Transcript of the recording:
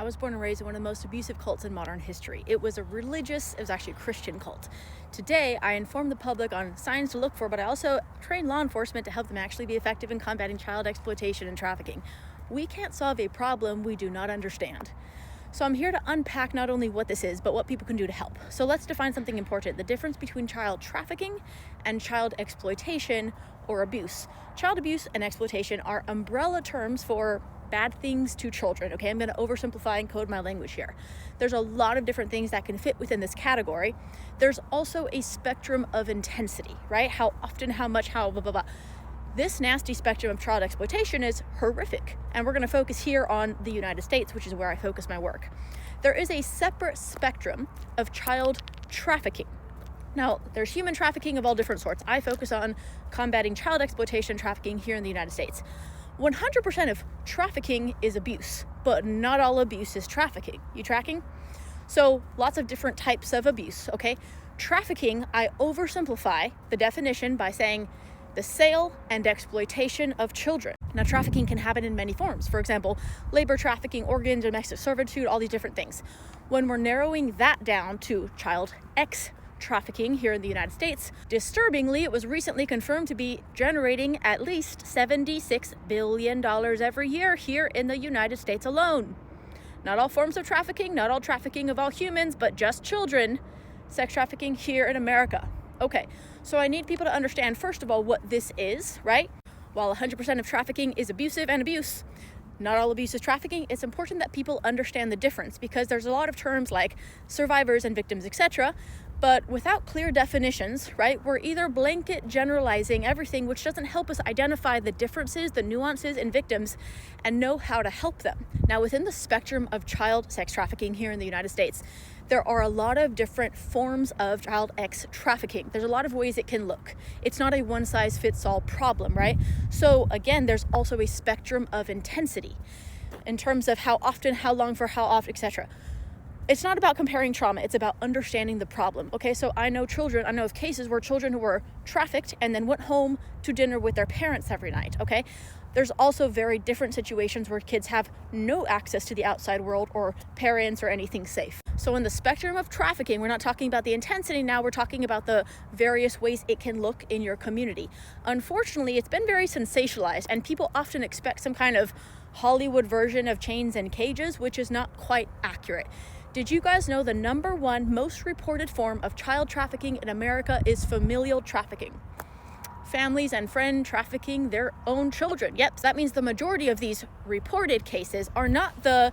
was born and raised in one of the most abusive cults in modern history. It was actually a Christian cult. Today, I inform the public on signs to look for, but I also train law enforcement to help them actually be effective in combating child exploitation and trafficking. We can't solve a problem we do not understand. So I'm here to unpack not only what this is, but what people can do to help. So let's define something important: the difference between child trafficking and child exploitation or abuse. Child abuse and exploitation are umbrella terms for bad things to children. Okay, I'm going to oversimplify and code my language here. There's a lot of different things that can fit within this category. There's also a spectrum of intensity, right? How often, how much, how blah, blah, blah. This nasty spectrum of child exploitation is horrific, and we're going to focus here on the United States, which is where I focus my work. There is a separate spectrum of child trafficking. Now, there's human trafficking of all different sorts. I focus on combating child exploitation trafficking here in the United States. 100% of trafficking is abuse, but not all abuse is trafficking. You tracking? So lots of different types of abuse, okay? Trafficking, I oversimplify the definition by saying the sale and exploitation of children. Now, trafficking can happen in many forms. For example, labor trafficking, organ, domestic servitude, all these different things. When we're narrowing that down to child trafficking here in the United States, disturbingly, it was recently confirmed to be generating at least $76 billion every year here in the United States alone. Not all forms of trafficking, not all trafficking of all humans, but just children. Sex trafficking here in America. Okay, so I need people to understand, first of all, what this is, right? While 100% of trafficking is abusive and abuse, not all abuse is trafficking. It's important that people understand the difference, because there's a lot of terms like survivors and victims, etc., but without clear definitions, right, we're either blanket generalizing everything, which doesn't help us identify the differences, the nuances in victims, and know how to help them. Now, within the spectrum of child sex trafficking here in the United States, there are a lot of different forms of child trafficking. There's a lot of ways it can look. It's not a one-size-fits-all problem, right? So again, there's also a spectrum of intensity in terms of how often, how long for how often, etc. It's not about comparing trauma, it's about understanding the problem. Okay, so I know of cases where children who were trafficked and then went home to dinner with their parents every night, okay? There's also very different situations where kids have no access to the outside world or parents or anything safe. So in the spectrum of trafficking, we're not talking about the intensity now, we're talking about the various ways it can look in your community. Unfortunately, it's been very sensationalized, and people often expect some kind of Hollywood version of chains and cages, which is not quite accurate. Did you guys know the number one most reported form of child trafficking in America is familial trafficking? Families and friends trafficking their own children. Yep, so that means the majority of these reported cases are not the